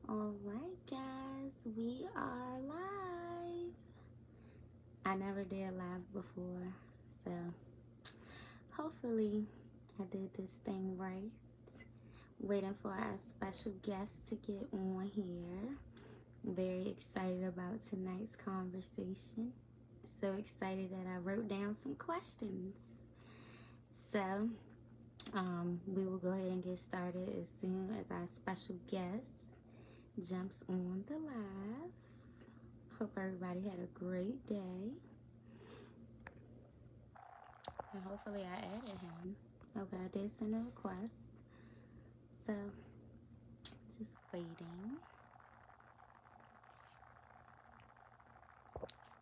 All right, guys, we are live. I never did live before, so hopefully I did this thing right. Waiting for our special guest to get on here. Very excited about tonight's conversation. So excited that I wrote down some questions. So, we will go ahead and get started as soon as our special guest jumps on the live. Hope everybody had a great day. And hopefully I added him. Okay, I did send a request. So, just waiting.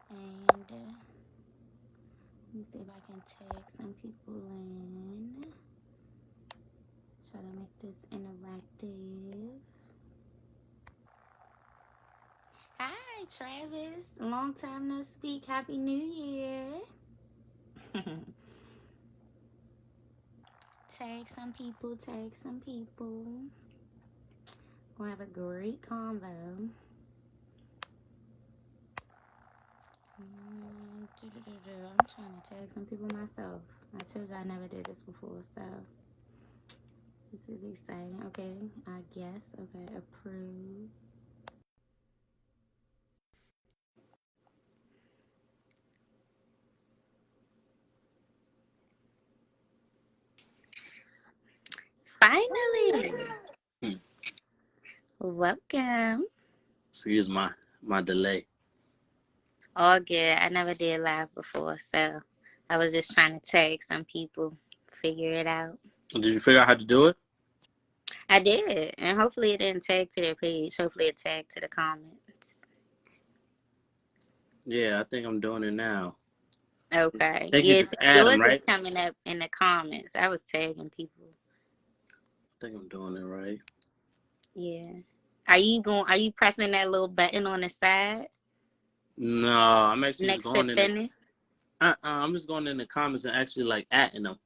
And let me see if I can tag some people in. Try to make this interactive. Hi, Travis. Long time no speak. Happy New Year. Tag some people. Tag some people. Gonna have a great convo. I'm trying to tag some people myself. I told you I never did this before, so this is exciting. Okay, I guess. Okay, approve. Finally, Hmm. welcome. Excuse my delay. All good. I never did live before, so I was just trying to tag some people, figure it out. Did you figure out how to do it? I did, and hopefully it didn't tag to their page. Hopefully it tagged to the comments. Yeah, I think I'm doing it now. Okay. I think you Yeah, just so add them, yours is right? coming up in the comments. I was tagging people. I think I'm doing it right. Yeah. Are you pressing that little button on the side No, I'm actually just next to going in the. finish? I'm just going in the comments and actually like adding them.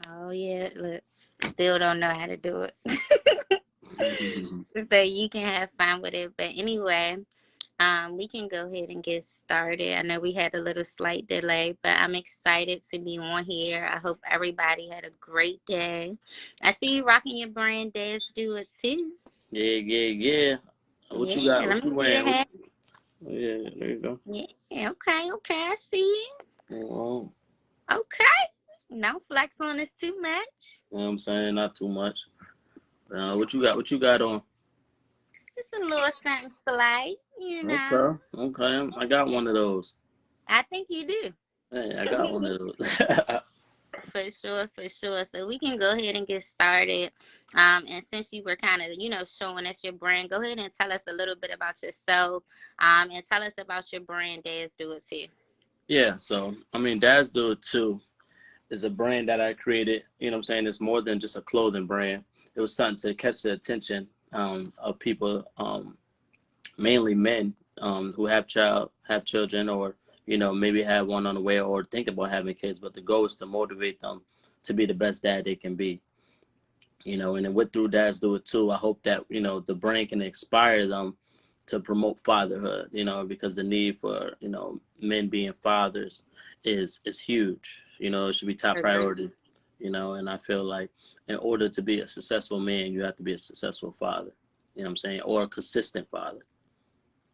Oh yeah, look. Still don't know how to do it. Mhm. So you can have fun with it. But anyway, we can go ahead and get started. I know we had a little slight delay, but I'm excited to be on here. I hope everybody had a great day. I see you rocking your brand Dads Do It too. Yeah, yeah, yeah. What you Yeah, got? let What me you see the wearing? hat. Yeah, there you go. Yeah, okay, I see it. Oh, Okay. Don't flex on us too much. you know what I'm saying? Not too much. What you got? What you got on? Just a little something slight, you know. Okay, okay. I got one of those. I think you do. Hey, I got one of those. For sure, for sure. So we can go ahead and get started. And since you were kind of, showing us your brand, go ahead and tell us a little bit about yourself. And tell us about your brand, Dads Do It Too. Yeah, so I mean, Dads Do It Too is a brand that I created. You know what I'm saying? It's more than just a clothing brand. It was something to catch the attention of people, mainly men who have children, or maybe have one on the way, or think about having kids. But the goal is to motivate them to be the best dad they can be. And then with through Dads Do It Too, I hope that the brand can inspire them to promote fatherhood. Because the need for men being fathers is huge. It should be top Agree. priority. And I feel like in order to be a successful man, you have to be a successful father. You know what I'm saying? Or a consistent father.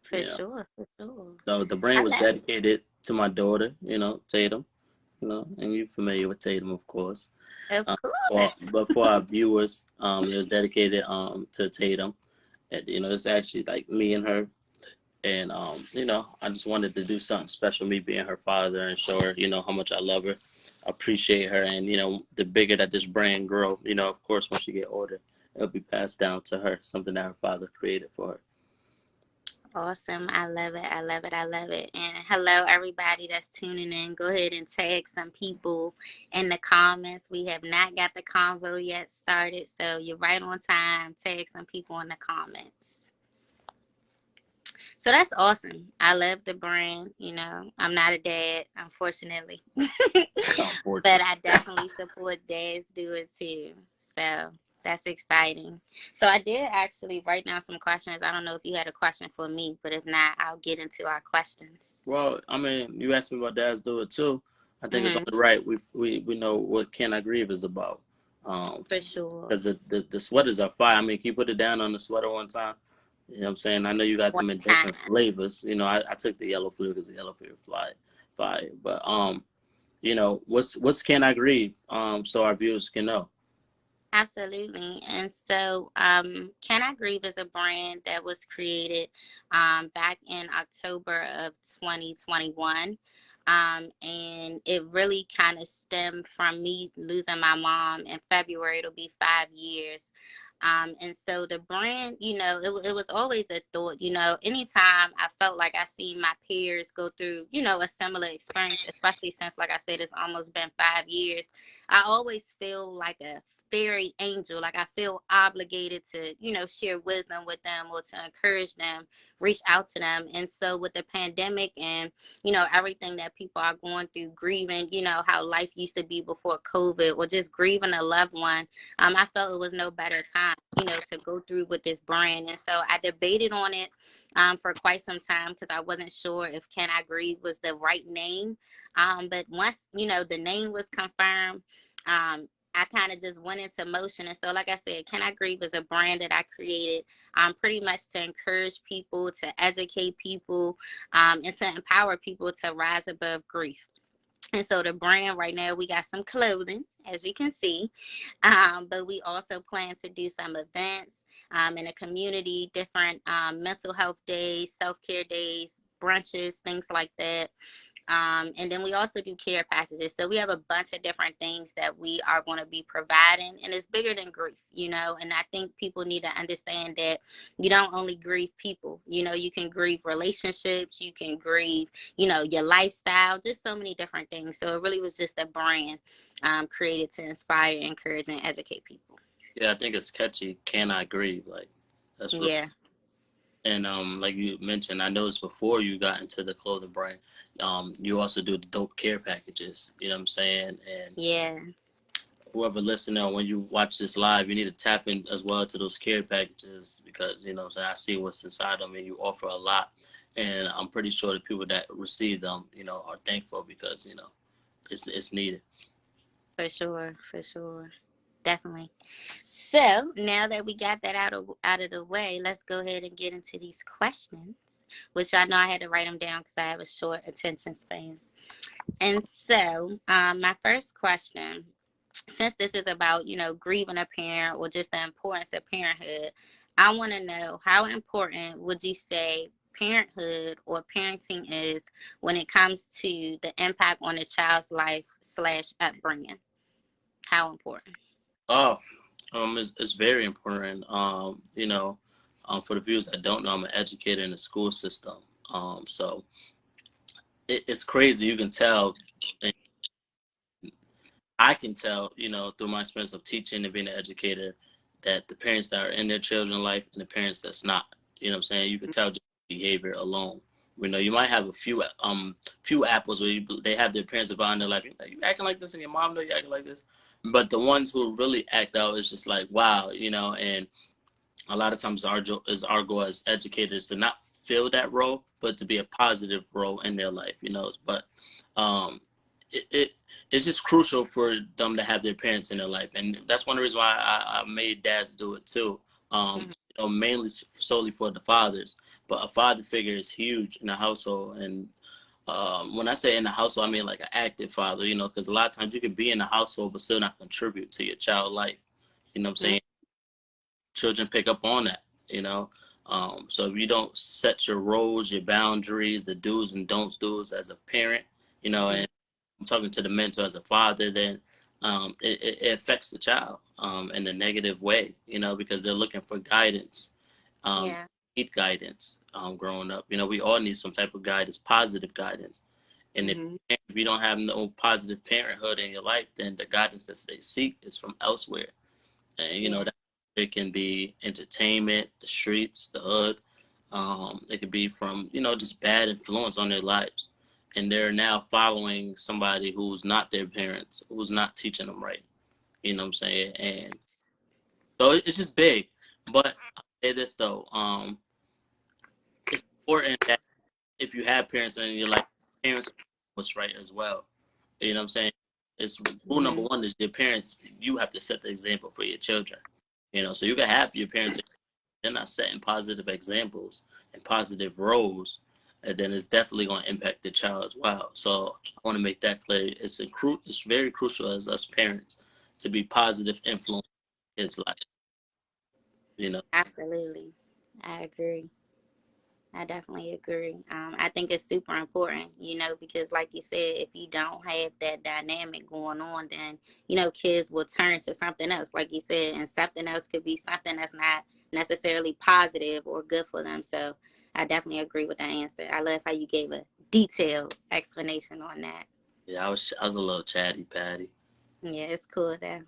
For You know. sure, for sure. So the brand I was love it. dedicated to my daughter, Tatum. And you're familiar with Tatum, of course. Of For, course. but for our viewers, it was dedicated to Tatum. And, it's actually like me and her. And, I just wanted to do something special, me being her father, and show her, how much I love her, appreciate her. And, the bigger that this brand grow, of course, when she get older, it'll be passed down to her, something that her father created for her. Awesome. I love it. I love it. I love it. And hello, everybody that's tuning in. Go ahead and tag some people in the comments. We have not got the convo yet started, so you're right on time. Tag some people in the comments. So that's awesome. I love the brand. I'm not a dad, unfortunately, but Unfortunately. I definitely support dads do it too. So That's exciting. So I did actually write down some questions. I don't know if you had a question for me, but if not, I'll get into our questions. Well, I mean, you asked me about Dads Do It Too. I think it's Hmm. only right we know what Can I Grieve is about. For sure. Because the sweaters are fire. I mean, can you put it down on the sweater one time? You know what I'm saying? I know you got One them in time. different flavors. You know, I took the yellow flavor because the yellow flavor fire. But you know, what's Can I Grieve? So our viewers can know. Absolutely. And so, Can I Grieve is a brand that was created back in October of 2021. And it really kind of stemmed from me losing my mom in February. It'll be 5 years. And so the brand, it was always a thought, anytime I felt like I seen my peers go through, a similar experience, especially since, like I said, it's almost been 5 years. I always feel like a fairy angel. Like I feel obligated to, share wisdom with them or to encourage them, reach out to them. And so with the pandemic and, everything that people are going through, grieving, how life used to be before COVID, or just grieving a loved one, I felt it was no better time, to go through with this brand. And so I debated on it for quite some time because I wasn't sure if Can I Grieve was the right name. But once, the name was confirmed, I kind of just went into motion. And so, like I said, Can I Grieve is a brand that I created pretty much to encourage people, to educate people, and to empower people to rise above grief. And so the brand right now, we got some clothing, as you can see, but we also plan to do some events in the community, different mental health days, self-care days, brunches, things like that. And then we also do care packages. So we have a bunch of different things that we are going to be providing, and it's bigger than grief, And I think people need to understand that you don't only grieve people, you can grieve relationships, you can grieve, your lifestyle, just so many different things. So it really was just a brand created to inspire, encourage, and educate people. Yeah, I think it's catchy. Can I Grieve? Like that's real. Yeah. And like you mentioned, I noticed before you got into the clothing brand, you also do the dope care packages. You know what I'm saying? And Yeah. whoever listening or when you watch this live, you need to tap in as well to those care packages because you know what I'm saying, I see what's inside them and you offer a lot. And I'm pretty sure the people that receive them, you know, are thankful because, you know, it's needed. For sure. For sure. Definitely. So now that we got that out of the way, let's go ahead and get into these questions, which I know I had to write them down because I have a short attention span. And so, my first question, since this is about grieving a parent or just the importance of parenthood, I want to know, how important would you say parenthood or parenting is when it comes to the impact on a child's life slash upbringing? How important? Oh, it's very important. You know, for the viewers that don't know, I'm an educator in the school system. So it's crazy. You can tell, and I can tell, you know, through my experience of teaching and being an educator, that the parents that are in their children's life and the parents that's not, you know what I'm saying? You can tell just behavior alone. You know, you might have a few apples where they have their parents around their life. You're like, you acting like this and your mom know you acting like this. But the ones who really act out is just like, wow, you know, and a lot of times our goal as educators to not fill that role, but to be a positive role in their life, you know. But um, it it's just crucial for them to have their parents in their life, and that's one of the reasons why I made dads do it too. Mm-hmm. You know, mainly solely for the fathers, but a father figure is huge in the household. And when I say in the household, I mean like an active father, you know, because a lot of times you can be in the household but still not contribute to your child life. You know what I'm saying? Children pick up on that, you know. So if you don't set your roles, your boundaries, the do's and don'ts do's as a parent, you know, Mm-hmm. and I'm talking to the mentor as a father, then it affects the child in a negative way, you know, because they're looking for guidance, Yeah. need guidance growing up. You know, we all need some type of guidance, positive guidance. And Mm-hmm. if you don't have no positive parenthood in your life, then the guidance that they seek is from elsewhere. And, you know, Yeah. that it can be entertainment, the streets, the hood. It could be from, you know, just bad influence on their lives. And they're now following somebody who's not their parents, who's not teaching them right. You know what I'm saying? And So it's just big. But I'll say this though, it's important that if you have parents and you're like, parents are what's right as well. You know what I'm saying? It's rule number Mm-hmm. one is your parents, you have to set the example for your children. You know, so you can have your parents, they're not setting positive examples and positive roles, and then it's definitely going to impact the child as well. So I want to make that clear. It's very crucial as us parents to be positive influence in kids' life. You know. Absolutely. I agree. I definitely agree. I think it's super important, because like you said, if you don't have that dynamic going on, then, kids will turn to something else, like you said, and something else could be something that's not necessarily positive or good for them. So I definitely agree with that answer. I love how you gave a detailed explanation on that. Yeah, I was a little chatty patty. Yeah, it's cool though.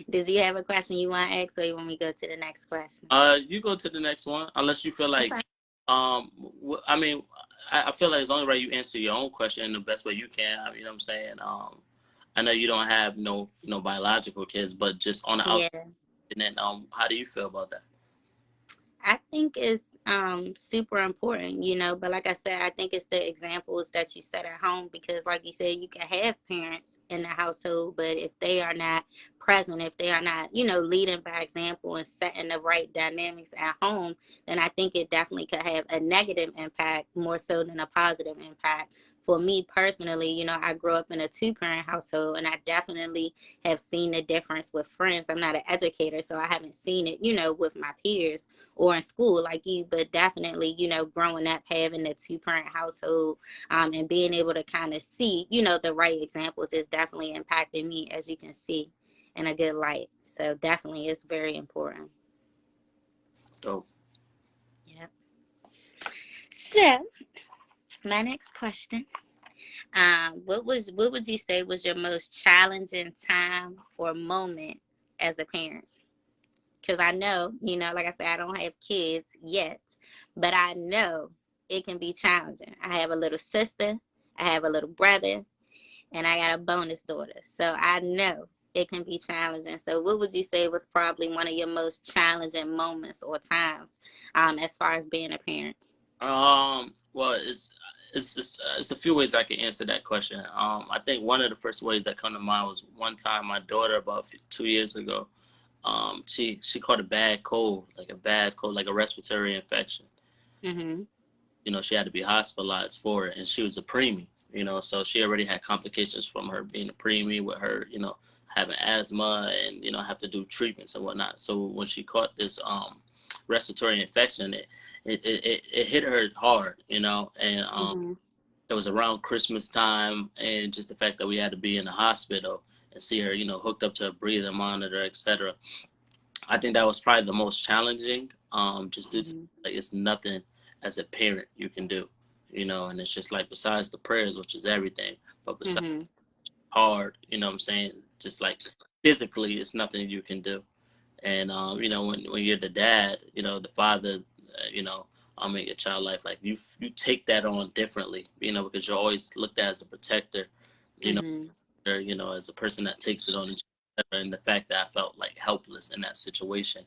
Does you have a question you want to ask, or you want me to go to the next question? You go to the next one, unless you feel like, Okay. I mean, I feel like it's only right you answer your own question in the best way you can. You know what I'm saying? I know you don't have no biological kids, but just on the outside, Yeah. and then, how do you feel about that? I think it's super important, but like I said, I think it's the examples that you set at home, because like you said, you can have parents in the household, but if they are not present, if they are not, leading by example and setting the right dynamics at home, then I think it definitely could have a negative impact more so than a positive impact. For me personally, I grew up in a two-parent household, and I definitely have seen the difference with friends. I'm not an educator, so I haven't seen it, with my peers or in school like you, but definitely, growing up, having a two-parent household, and being able to kind of see, the right examples is definitely impacting me, as you can see, in a good light. So definitely it's very important. So, Yep. So my next question, what would you say was your most challenging time or moment as a parent? Because I know, like I said, I don't have kids yet, but I know it can be challenging. I have a little sister, I have a little brother, and I got a bonus daughter. So I know it can be challenging. So what would you say was probably one of your most challenging moments or times, as far as being a parent? well, it's a few ways I can answer that question. I think one of the first ways that come to mind was one time my daughter about 2 years ago. She caught a bad cold, like a respiratory infection. Mm-hmm. You know, she had to be hospitalized for it, and she was a preemie. You know, so she already had complications from her being a preemie with her, having asthma and have to do treatments and whatnot. So when she caught this respiratory infection, it hit her hard, and Mm-hmm. it was around Christmas time, and just the fact that we had to be in the hospital and see her, hooked up to a breathing monitor, etc. I think that was probably the most challenging, just due to, Mm-hmm. like, it's nothing as a parent you can do, and it's just like, besides the prayers, which is everything, but besides Mm-hmm. hard, what I'm saying, just like physically, it's nothing you can do. And when you're the dad, the father, in your child life, like you take that on differently, because you're always looked at as a protector, you know, Mm-hmm. or, as a person that takes it on. And the fact that I felt like helpless in that situation,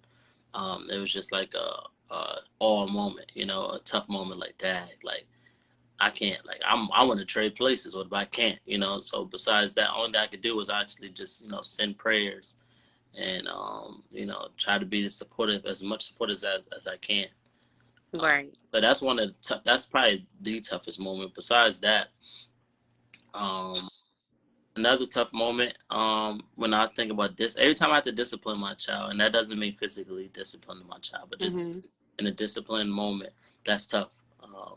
it was just like a all moment, a tough moment, like, dad, like, I can't, like, I want to trade places. What if I can't, So besides that, only thing I could do was actually just, send prayers and, try to be supportive, as much supportive as I can. Um, Right. but that's one of the that's probably the toughest moment. Besides that, um, another tough moment, when I think about this, every time I have to discipline my child, and that doesn't mean physically disciplining my child, but just Mm-hmm. in a disciplined moment, that's tough.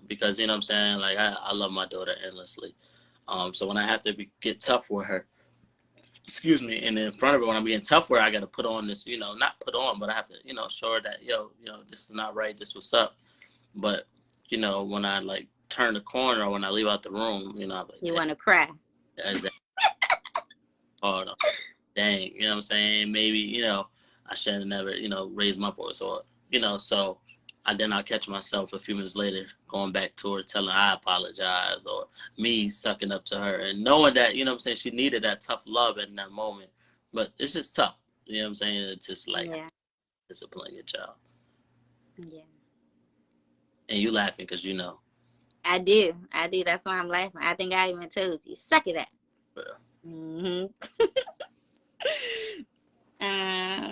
Because, what I'm saying, like, I love my daughter endlessly. So when I have to get tough with her, excuse me, and in front of her, when I'm being tough with her, I got to put on this, not put on, but I have to, show her that, yo, this is not right, this what's up. But, when I, like, turn the corner or when I leave out the room, I'm like, You dang, want to cry? is that hard? Dang, what I'm saying? Maybe, I should have never, raised my voice, or, so I'll catch myself a few minutes later going back to her, telling her I apologize, or me sucking up to her and knowing that, what I'm saying, she needed that tough love in that moment. But it's just tough. You know what I'm saying? It's just like Yeah. discipline your child. Yeah. And you laughing because you know. I do. I do. That's why I'm laughing. I think I even told you. Suck it up. Well, Hmm.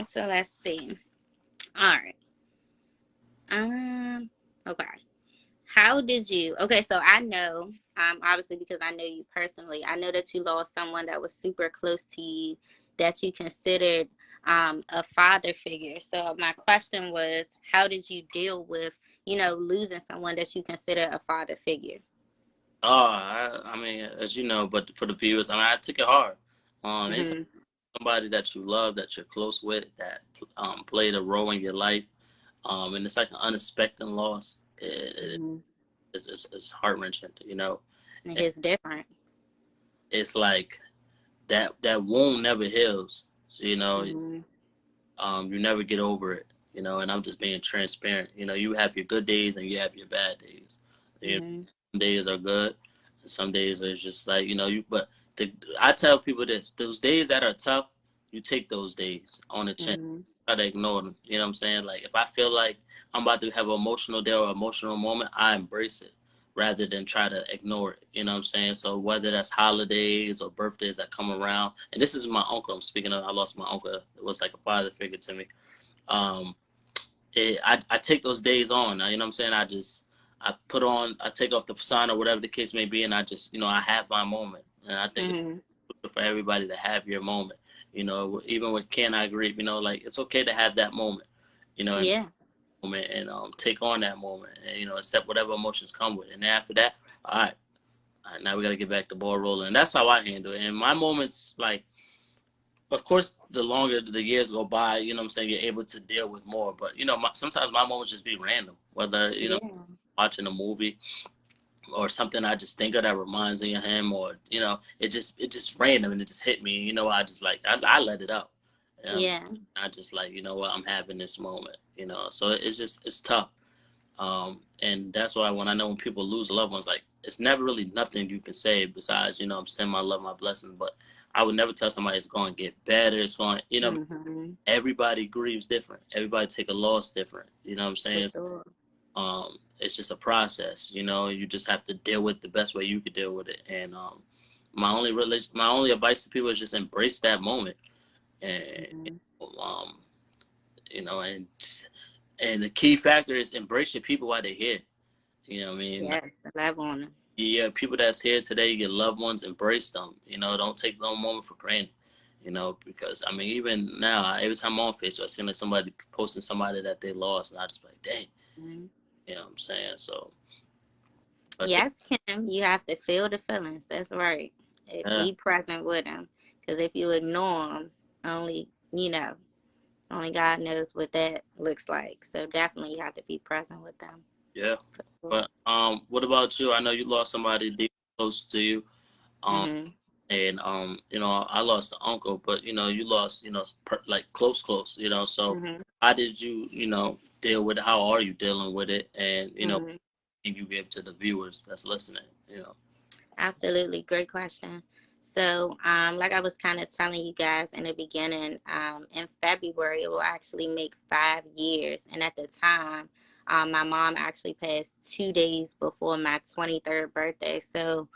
So let's see. All right. Okay. How did you? Okay, so I know, obviously because I know you personally, I know that you lost someone that was super close to you, that you considered a father figure. So my question was, how did you deal with, losing someone that you consider a father figure? I mean, as you know, but for the viewers, I mean, I took it hard. Anytime Mhm. somebody that you love, that you're close with, that played a role in your life, and it's like an unexpected loss. Mhm. It's heart wrenching, you know. And And it's different. it's like that wound never heals, you know. Mhm. You never get over it, you know. And I'm just being transparent. You know, you have your good days and you have your bad days. You know, Mhm. some days are good, and some days it's just like you. But I tell people this: those days that are tough, you take those days on the chin. Mhm. Try to ignore them. You know what I'm saying? Like if I feel like I'm about to have an emotional day or emotional moment, I embrace it rather than try to ignore it. You know what I'm saying? So whether that's holidays or birthdays that come around, and this is my uncle I'm speaking of. I lost my uncle. It was like a father figure to me. Um, I take those days on. You know what I'm saying? I take off the facade or whatever the case may be, and I just, I have my moment. And I think Mhm. it's for everybody to have your moment. You know, even with Can I Grieve, like it's okay to have that moment, and Yeah. take on that moment and, accept whatever emotions come with it. And after that, all right, now we got to get back the ball rolling. And that's how I handle it. And my moments, like, of course, the longer the years go by, you know what I'm saying, you're able to deal with more. But, sometimes my moments just be random, whether, Yeah. watching a movie or something I just think of that reminds me of him, or, it just random and it just hit me. I just like, I let it out. Yeah. I just like, what, I'm having this moment, so it's tough. And that's why when people lose loved ones, like it's never really nothing you can say besides, I'm sending my love, my blessings. But I would never tell somebody it's going to get better. It's going, Mhm. everybody grieves different. Everybody take a loss different. You know what I'm For saying? sure. It's just a process. You just have to deal with the best way you could deal with it. And my only advice to people is just embrace that moment. And Mhm. um, and the key factor is embrace your people while they're here. You know what I mean? Like, Yes. Love on them. yeah, people that's here today, your loved ones, embrace them. Don't take no moment for granted. Because I mean, even now, every time I'm on Facebook, I see like somebody posting somebody that they lost, and I just be like, dang, Mhm. you know what I'm saying? So, but Yes, Kim, you have to feel the feelings. That's right. yeah, Be present with them. Because if you ignore them, only, only God knows what that looks like. So definitely you have to be present with them. yeah. Sure. But what about you? I know you lost somebody deep close to you. Um, Mm-hmm. and I lost an uncle, but you lost, like close, so Mm-hmm. how did you, deal with it? How are you dealing with it? And Mm-hmm. you give to the viewers that's listening. Absolutely. Great question. So, like I was kind of telling you guys in the beginning, in February, it will actually make 5 years. And at the time, my mom actually passed 2 days before my 23rd birthday. So,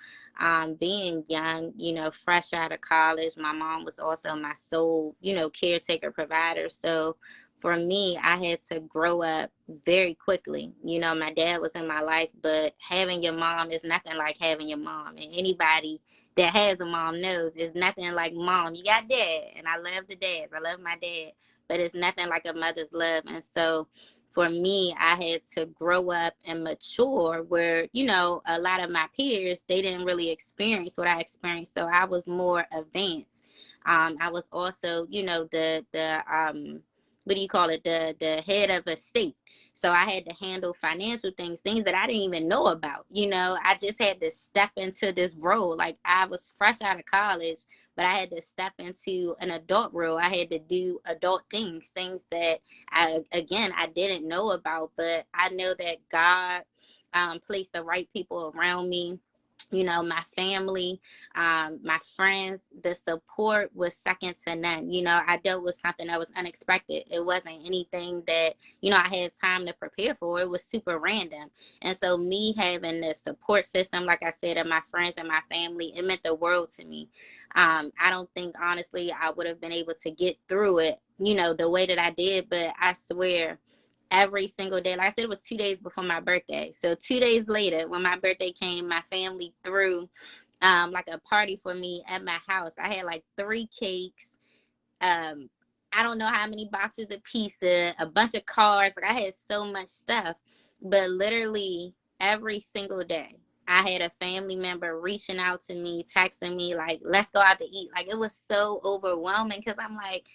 being young, fresh out of college, my mom was also my sole, caretaker provider. So, for me, I had to grow up very quickly. My dad was in my life, but having your mom is nothing like having your mom. And anybody that has a mom knows it's nothing like mom. You got dad, and I love the dads. I love my dad, but it's nothing like a mother's love. And so for me, I had to grow up and mature where, a lot of my peers, they didn't really experience what I experienced. So I was more advanced. I was also, the what do you call it, the head of a state. So I had to handle financial things that I didn't even know about. I just had to step into this role. Like I was fresh out of college, but I had to step into an adult role. I had to do adult things that I didn't know about, but I know that God placed the right people around me. You know, my family, my friends, the support was second to none. You know, I dealt with something that was unexpected. It wasn't anything that, you know, I had time to prepare for. It was super random. And so me having the support system, like I said, of my friends and my family, it meant the world to me. I don't think, honestly, I would have been able to get through it, you know, the way that I did. But I swear, every single day. Like I said, it was 2 days before my birthday. So 2 days later, when my birthday came, my family threw like a party for me at my house. I had like 3 cakes. Um, I don't know how many boxes of pizza, a bunch of cars. Like I had so much stuff. But literally every single day, I had a family member reaching out to me, texting me like, "Let's go out to eat." Like it was so overwhelming because I'm like,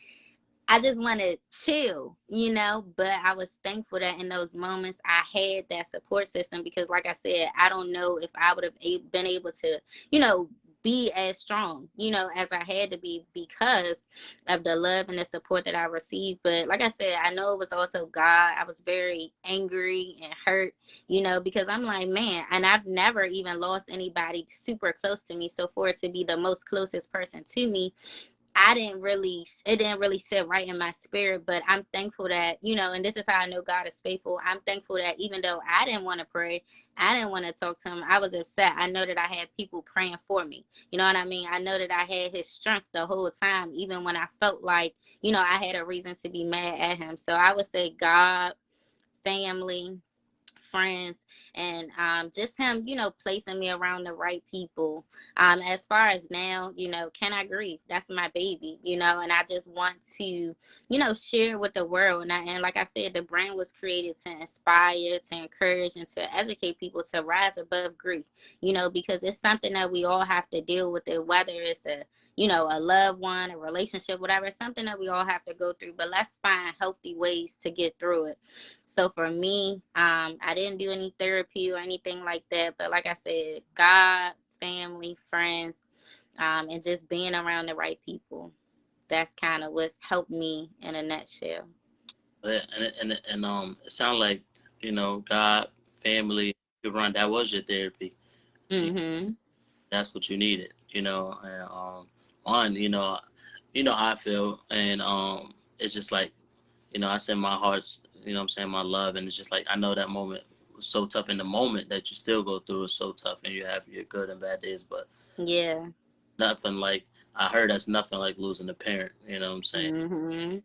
I just want to chill, you know, but I was thankful that in those moments I had that support system because, like I said, I don't know if I would have been able to, you know, be as strong, you know, as I had to be because of the love and the support that I received. But like I said, I know it was also God. I was very angry and hurt, you know, because I'm like, man, and I've never even lost anybody super close to me. So for it to be the most closest person to me, it didn't really sit right in my spirit, but I'm thankful that, you know, and this is how I know God is faithful. I'm thankful that even though I didn't want to pray, I didn't want to talk to him, I was upset. I know that I had people praying for me. You know what I mean? I know that I had his strength the whole time, even when I felt like, you know, I had a reason to be mad at him. So I would say God, family, friends, and just him, you know, placing me around the right people. As far as now, you know, Can I Grieve? That's my baby, you know, and I just want to, you know, share with the world. And like I said, the brand was created to inspire, to encourage, and to educate people to rise above grief, you know, because it's something that we all have to deal with it, whether it's a, you know, a loved one, a relationship, whatever. It's something that we all have to go through, but let's find healthy ways to get through it. So for me, I didn't do any therapy or anything like that. But like I said, God, family, friends, and just being around the right people. That's kind of what's helped me in a nutshell. And it sounds like, you know, God, family, you run, that was your therapy. Mm-hmm. That's what you needed, you know. And on, you know how I feel, and it's just like, you know, I send my heart's, you know, what I'm saying, my love, and it's just like I know that moment was so tough. In the moment that you still go through is so tough, and you have your good and bad days, but Yeah. nothing like I heard that's nothing like losing a parent. You know what I'm saying? Mm-hmm.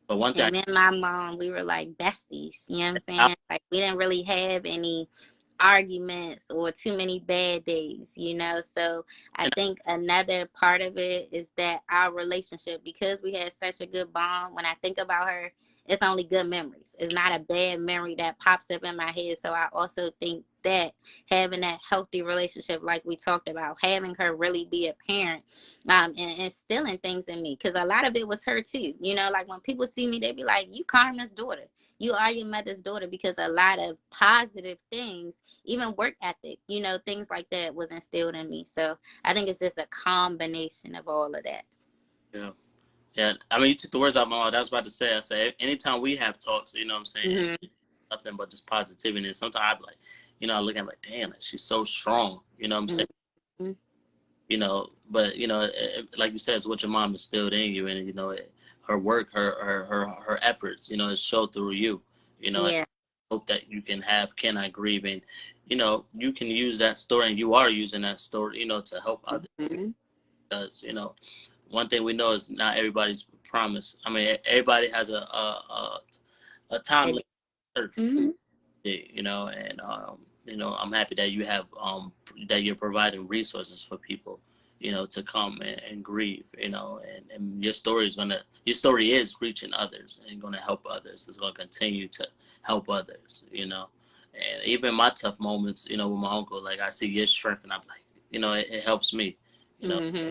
But one thing, And me and my mom, we were like besties. You know what I'm I, saying? Like we didn't really have any arguments or too many bad days, you know. So I and think another part of it is that our relationship, because we had such a good bond, when I think about her, it's only good memories. It's not a bad memory that pops up in my head. So I also think that having that healthy relationship, like we talked about, having her really be a parent, and instilling things in me, because a lot of it was her too. You know, like when people see me, they be like, "You Carmen's daughter. You are your mother's daughter," because a lot of positive things, even work ethic, you know, things like that was instilled in me. So I think it's just a combination of all of that. yeah, yeah. I mean, you took the words out of my mouth. I was about to say. I say anytime we have talks, you know what I'm saying, and Mm-hmm. nothing but just positivity. And sometimes I be like, you know, I look at her like, damn, like, she's so strong. You know what I'm saying? Mm-hmm. You know, but you know, like you said, it's what your mom instilled in you, and you know, her work, her efforts, you know, it showed through you. You know, and Yeah. I hope that you can have "Can I Grieve," and you know, you can use that story, and you are using that story, you know, to help others. Mm-hmm. Because you know, one thing we know is not everybody's promise. I mean, everybody has a time limit on Earth, Mm-hmm. you know, and you know, I'm happy that you have that you're providing resources for people, you know, to come and grieve, you know, and your story is reaching others and gonna help others. It's gonna continue to help others, you know. And even my tough moments, you know, with my uncle, like I see your strength, and I'm like, you know, it helps me, you know. Mm-hmm.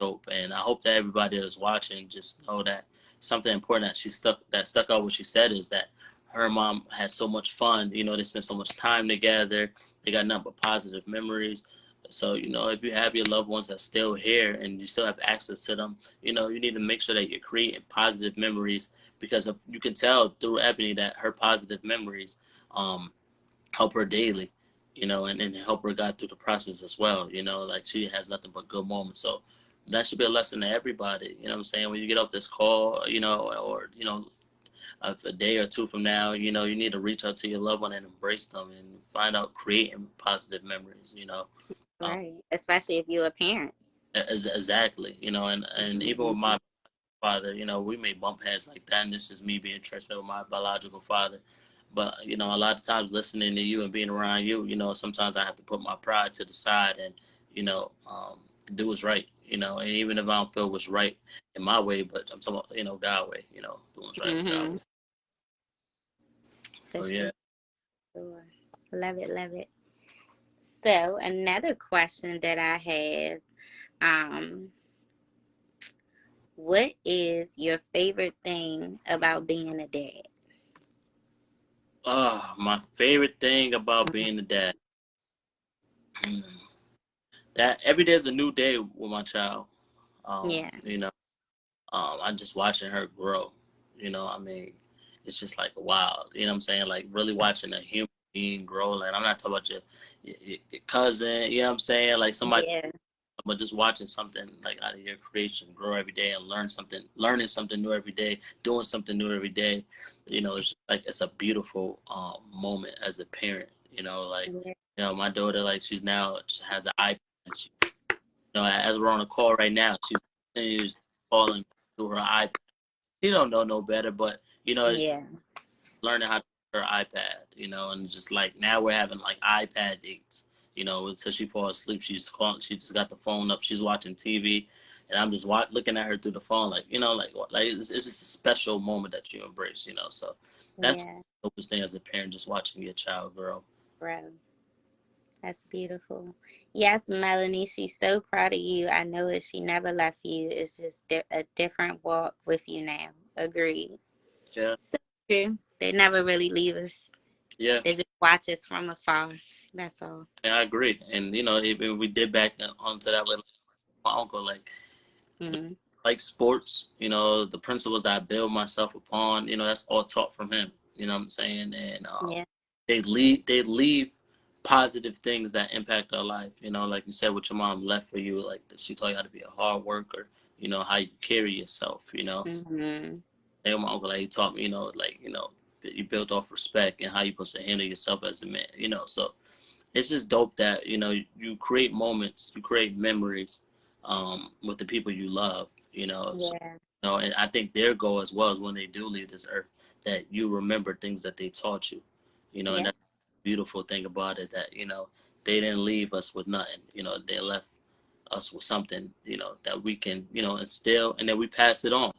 Hope, and I hope that everybody that's watching just know that something important that stuck out what she said is that her mom had so much fun. You know, they spent so much time together. They got nothing but positive memories. So, you know, if you have your loved ones that's still here and you still have access to them, you know, you need to make sure that you're creating positive memories because you can tell through Ebony that her positive memories um, help her daily. and help her guide through the process as well. Like she has nothing but good moments. So that should be a lesson to everybody. You know what I'm saying? When you get off this call, or a day or two from now, you need to reach out to your loved one and embrace them and find out creating positive memories. Um, Right. Especially if you're a parent. exactly. And even with Mhm. my father, we may bump heads like that, and this is me being transparent with my biological father. But a lot of times listening to you and being around you, sometimes I have to put my pride to the side and do what's right. And even if I don't feel what's right in my way, but I'm talking about God way. Doing what's right God way. Mhm. For So sure. yeah. Sure. Love it. Love it. So another question that I have, um, what is your favorite thing about being a dad? My favorite thing about Mhm. being a dad, that every day is a new day with my child. Yeah. I'm just watching her grow. I mean, it's just like wild. You know what I'm saying? Like really watching a human being grow. And I'm not talking about your cousin. You know what I'm saying? Like somebody, Yeah. but just watching something like out of your creation grow every day and learning something new every day, doing something new every day. It's just like it's a beautiful moment as a parent. Like Yeah. my daughter, like she has an iPad. And as we're on a call right now, she's continues calling through her iPad. She don't know no better, but it's Yeah. learning how to use her iPad. And just like now we're having like iPad dates. Until she falls asleep, she's calling. She just got the phone up. She's watching TV, and I'm just looking at her through the phone, like like it's just a special moment that you embrace. So that's Yeah. the dopest thing as a parent, just watching your child grow. Bro, that's beautiful. Yes, Melanie, she's so proud of you. I know it. She never left you. It's just a different walk with you now. Agreed. Yeah, So true. They never really leave us. yeah, They just watch us from afar. That's all. yeah, I agree. And even we did back onto that with my uncle, Hmm. like sports, the principles that I build myself upon, that's all taught from him. You know what I'm saying? And Yeah. they leave positive things that impact our life. Like you said, what your mom left for you, like she taught you how to be a hard worker. How you carry yourself. Hmm. And my uncle, like he taught me, you built off respect and how you supposed to handle yourself as a man. So it's just dope that you create moments, you create memories with the people you love. So Yeah. and I think their goal as well is when they do leave this earth, that you remember things that they taught you. And Yeah. that's the beautiful thing about it, that they didn't leave us with nothing. They left us with something that we can instill, and then we pass it on.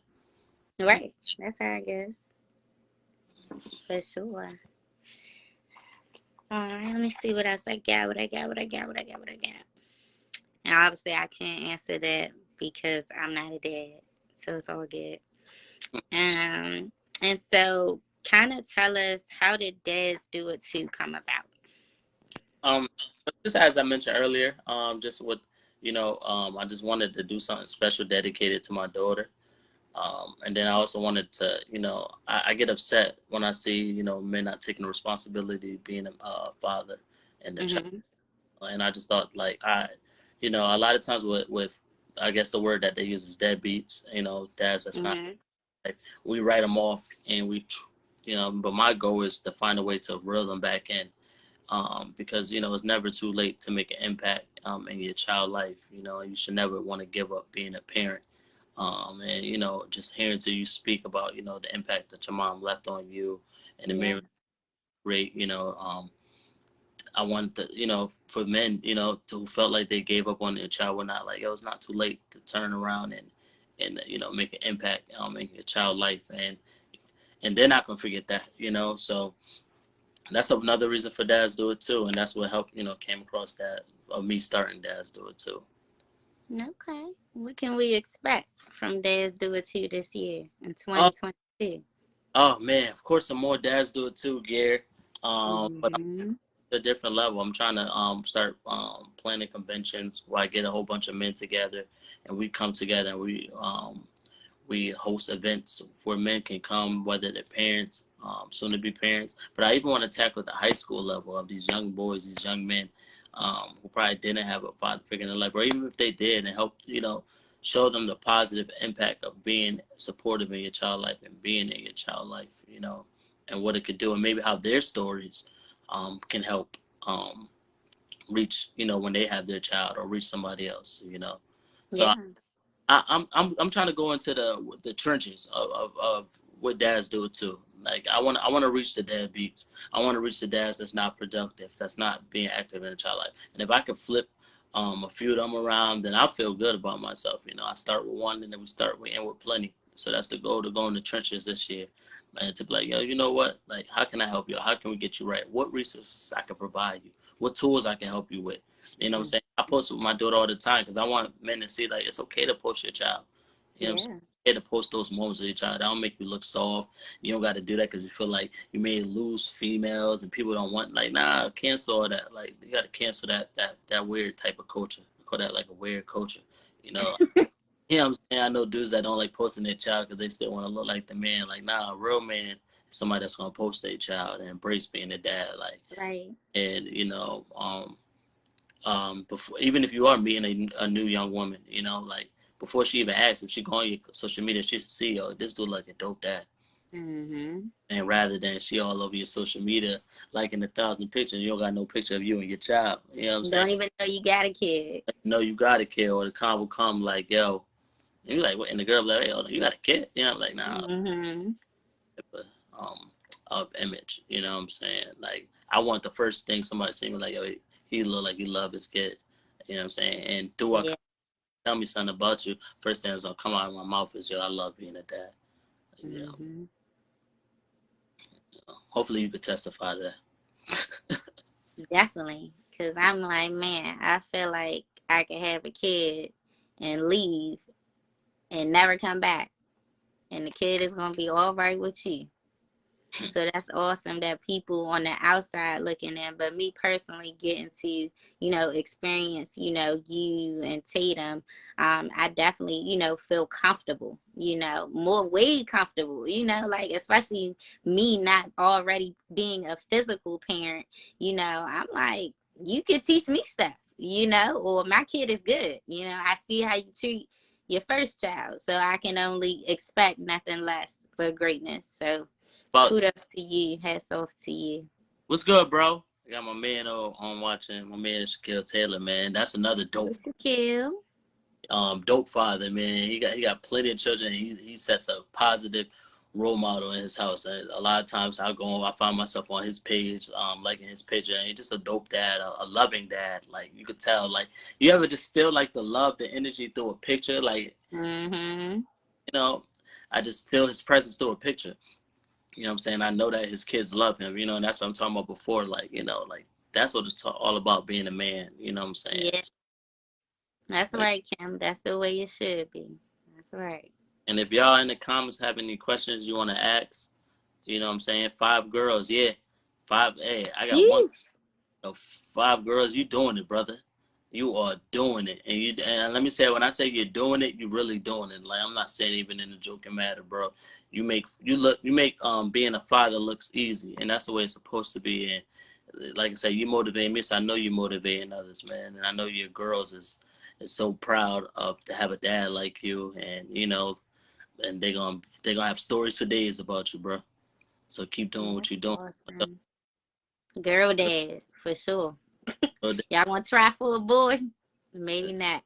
Right. That's how I guess. For sure. All right. Let me see what else I got. What I got. What I got. What I got. What I got. And obviously, I can't answer that because I'm not a dad. So it's all good. Um, and so kind of tell us, how did Dads Do It To come about? Um, just as I mentioned earlier, just with I just wanted to do something special dedicated to my daughter. And then I also wanted to, I get upset when I see, men not taking responsibility being a father and a child. Hmm. And I just thought, like, a lot of times with, I guess the word that they use is deadbeats, dads that's not, Hmm. like, we write them off and but my goal is to find a way to reel them back in. Because it's never too late to make an impact in your child life. You should never want to give up being a parent. And just hearing to you speak about the impact that your mom left on you and the Yeah. marriage, great. I want the for men to felt like they gave up on their child, were not like, it's not too late to turn around and make an impact in your child life, and they're not gonna forget that. So that's another reason for Dads Do It Too, and that's what helped came across that of me starting Dads Do It Too. Okay. What can we expect from Dads Do It To this year in Oh, 2022? oh man, of course some more Dads Do It Too, Gary. But Hmm. I'm at a different level. I'm trying to start planning conventions where I get a whole bunch of men together and we come together and We host events where men can come, whether they're parents, soon to be parents. But I even want to tackle the high school level of these young boys, these young men who probably didn't have a father figure in their life, or even if they did, and help, show them the positive impact of being supportive in your child life and being in your child life, and what it could do, and maybe how their stories can help reach, when they have their child or reach somebody else. So Yeah. I'm trying to go into the trenches of what dads do too. Like I want to reach the deadbeats. I want to reach the dads that's not productive, that's not being active in a child life. And if I could flip a few of them around, then I feel good about myself. I start with one, and then we end with plenty. So that's the goal, to go in the trenches this year, and to be like, yo, you know what? Like, how can I help you? How can we get you right? What resources I can provide you? What tools I can help you with? You know what I'm saying? I post with my daughter all the time because I want men to see, like, it's okay to post your child. You know what I'm saying? Yeah. It's okay to post those moments of your child. That don't make you look soft. You don't got to do that because you feel like you may lose females and people don't want, like, nah, cancel all that. Like, you got to cancel that weird type of culture. I call that like a weird culture. You know, you know what I'm saying? I know dudes that don't like posting their child because they still want to look like the man. Like, nah, a real man is somebody that's going to post their child and embrace being a dad. Like, Right. and, before, even if you are meeting a new young woman, like, before she even asks, if she go on your social media, she see, oh, this dude like a dope dad. Mm-hmm. And rather than she all over your social media, liking 1,000 pictures, you don't got no picture of you and your child. You know what I'm saying? Don't even know you got a kid. No, you got a kid, or the con will come like, yo, and you're like, what? And the girl be like, hey, hold on, you got a kid? I'm like, nah, Mm-hmm. um, of image. You know what I'm saying? Like, I want the first thing somebody see me like, yo, he look like he love his kid. You know what I'm saying? And do I Yeah. tell me something about you? First thing that's gonna come out of my mouth is, yo, I love being a dad. You know, Mm-hmm. hopefully you could testify to that. Definitely. Because I'm like, man, I feel like I could have a kid and leave and never come back. And the kid is going to be all right with you. So that's awesome that people on the outside looking in, but me personally getting to, experience, you and Tatum, I definitely, feel comfortable, more way comfortable, like especially me not already being a physical parent, I'm like, you can teach me stuff, or my kid is good, I see how you treat your first child, so I can only expect nothing less but greatness. So About kudos to you. Hats off to you. what's good, bro? I got my man on watching, my man Shaquille Taylor, man. That's another Hey, Shaquille. dope father, man. He got plenty of children. He sets a positive role model in his house. And a lot of times I find myself on his page, liking his picture, and he's just a dope dad, a loving dad. Like, you could tell, like, you ever just feel like the love, the energy through a picture, like, Mm-hmm. you know, I just feel his presence through a picture. You know what I'm saying? I know that his kids love him, and that's what I'm talking about before. Like, like, that's what it's all about, being a man. You know what I'm saying? Yeah, that's right, Kim. That's the way it should be. That's right. And if y'all in the comments have any questions you want to ask, you know what I'm saying? 5 girls, yeah. Five, hey, I got one. Yeesh. So 5 girls, you doing it, brother. You are doing it. And let me say, when I say you're doing it, you're really doing it. Like, I'm not saying even in a joking matter, bro. You make being a father looks easy, and that's the way it's supposed to be. And like I said, you motivate me, so I know you're motivating others, man. And I know your girls is so proud of to have a dad like you, and and they're gonna have stories for days about you, bro. So keep doing what That's you're doing. awesome. Girl dad, for sure. So, Y'all want to try for a boy? Maybe not.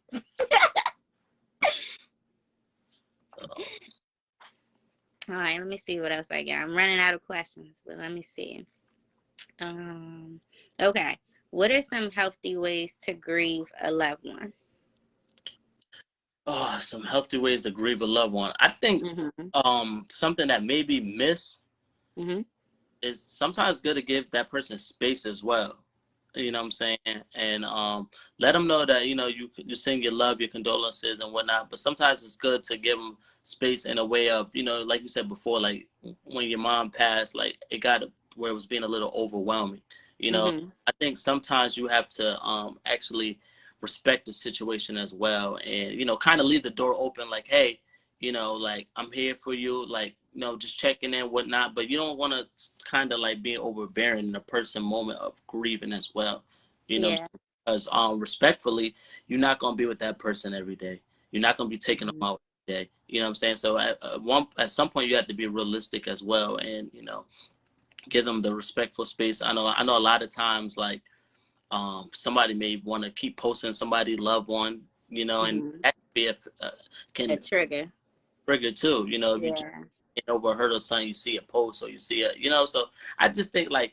All right, let me see what else I got. I'm running out of questions, but let me see. Um, okay. What are some healthy ways to grieve a loved one? some healthy ways to grieve a loved one. I think Mm-hmm. something that may be missed Mm-hmm. is sometimes good to give that person space as well. You know what I'm saying? And let them know that you send your love, your condolences, and whatnot. But sometimes it's good to give them space in a way of, like you said before, like when your mom passed, like it got where it was being a little overwhelming. Mm-hmm. I think sometimes you have to actually respect the situation as well, and kind of leave the door open, like, hey, you know, like, I'm here for you, like, you know, just checking in, whatnot. But you don't want to kind of like be overbearing in a person moment of grieving as well, you know, Yeah. because respectfully, you're not gonna be with that person every day. You're not gonna be taking them out every day. You know what I'm saying? So at some point, you have to be realistic as well, and you know, give them the respectful space. I know a lot of times, like, somebody may want to keep posting somebody loved one, you know, and Mm-hmm. that can be A can trigger. trigger too. You know, if you just Yeah. get overheard or something, you see a post or you see a, you know. So I just think like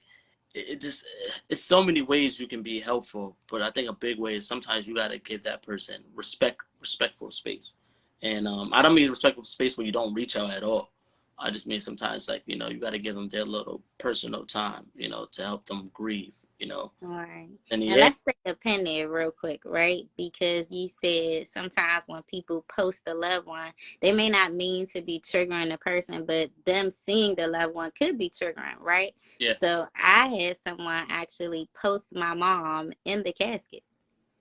it just it's so many ways you can be helpful, but I think a big way is sometimes you got to give that person respectful space, and I don't mean respectful space where you don't reach out at all. I just mean sometimes, like, you know, you got to give them their little personal time, you know, to help them grieve, you know. All right. And And yeah, let's take a pin there real quick, right? Because you said sometimes when people post a loved one, they may not mean to be triggering the person, but them seeing the loved one could be triggering, right? yeah. So I had someone actually post my mom in the casket.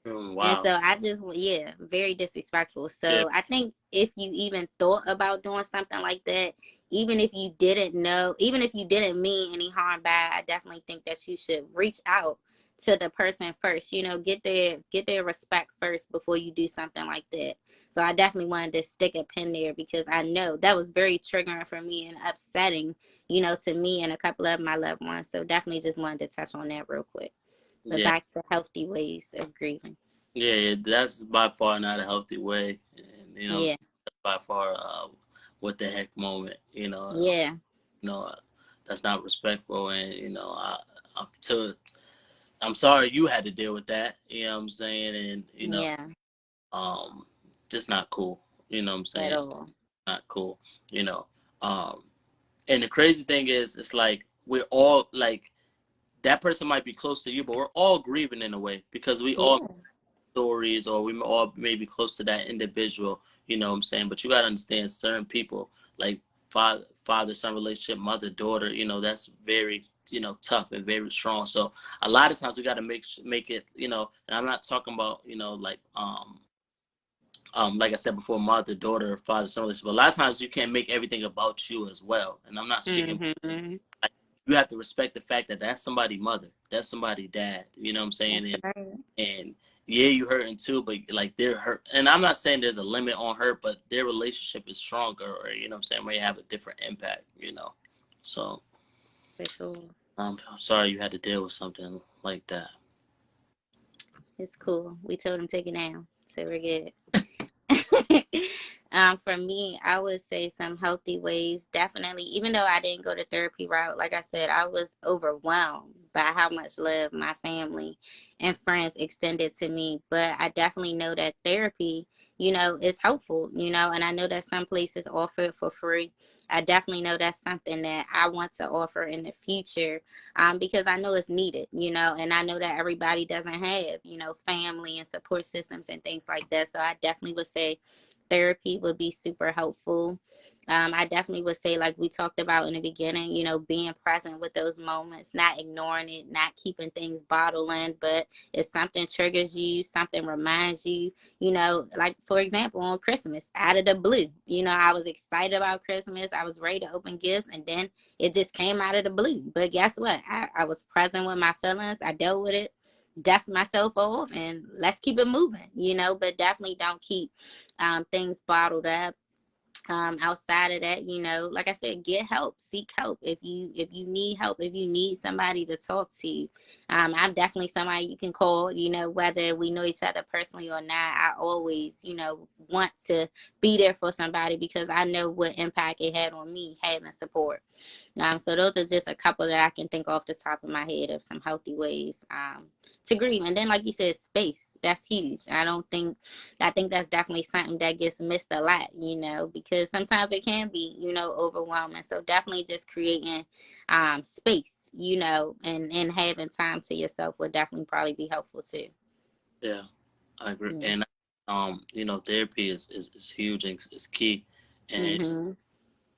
And Wow. so I just, yeah, very disrespectful. Yeah. So I think if you even thought about doing something like that, even if you didn't know, even if you didn't mean any harm by it, I definitely think that you should reach out to the person first. You know, get their respect first before you do something like that. So I definitely wanted to stick a pin there because I know that was very triggering for me and upsetting, to me and a couple of my loved ones. So definitely just wanted to touch on that real quick. But Yeah. back to healthy ways of grieving. Yeah, yeah, that's by far not a healthy way, and you know, Yeah. by far, what the heck moment, Yeah. you know, that's not respectful, and you know, I'm to, I'm sorry you had to deal with that, you know what I'm saying, and Yeah. um, just not cool, you know what I'm At saying, all. not cool, you know, um, and the crazy thing is, it's like we're all like that person might be close to you, but we're all grieving in a way because we all Yeah. stories, or we all may be close to that individual, you know what I'm saying? But you got to understand certain people, like father son relationship, mother daughter, you know, that's very, you know, tough and very strong. So a lot of times we got to make it, you know, and I'm not talking about, you know, like I said before, mother daughter, father son relationship, but a lot of times you can't make everything about you as well. And I'm not speaking, Mm-hmm. like, you have to respect the fact that that's somebody mother, that's somebody dad, you know what I'm saying? That's And right. and yeah, you hurting too, but like they're hurt. And I'm not saying there's a limit on hurt, but their relationship is stronger, or you know what I'm saying, where you have a different impact, you know. So For sure. I'm sorry you had to deal with something like that. It's cool. We told him take it down. So we're good. For me, I would say some healthy ways. Definitely, even though I didn't go the therapy route, like I said, I was overwhelmed by how much love my family and friends extended to me. But I definitely know that therapy, is helpful, and I know that some places offer it for free. I definitely know that's something that I want to offer in the future, because I know it's needed, and I know that everybody doesn't have, family and support systems and things like that. So I definitely would say therapy would be super helpful. I definitely would say, like we talked about in the beginning, being present with those moments, not ignoring it, not keeping things bottled in. But if something triggers you, something reminds you, like for example, on Christmas, out of the blue, I was excited about Christmas. I was ready to open gifts, and then it just came out of the blue. But guess what? I was present with my feelings. I dealt with it, dust myself off, and let's keep it moving, but definitely don't keep things bottled up. Outside of that, like I said, get help, seek help if you need help, if you need somebody to talk to. I'm definitely somebody you can call, whether we know each other personally or not. I always, want to be there for somebody because I know what impact it had on me having support. So those are just a couple that I can think off the top of my head of some healthy ways to grieve. And then, like you said, space. That's huge. I think that's definitely something that gets missed a lot, because sometimes it can be, overwhelming. So definitely just creating space, and having time to yourself would definitely probably be helpful too. Yeah, I agree. Yeah. And you know, therapy is huge and is key. And Mm-hmm.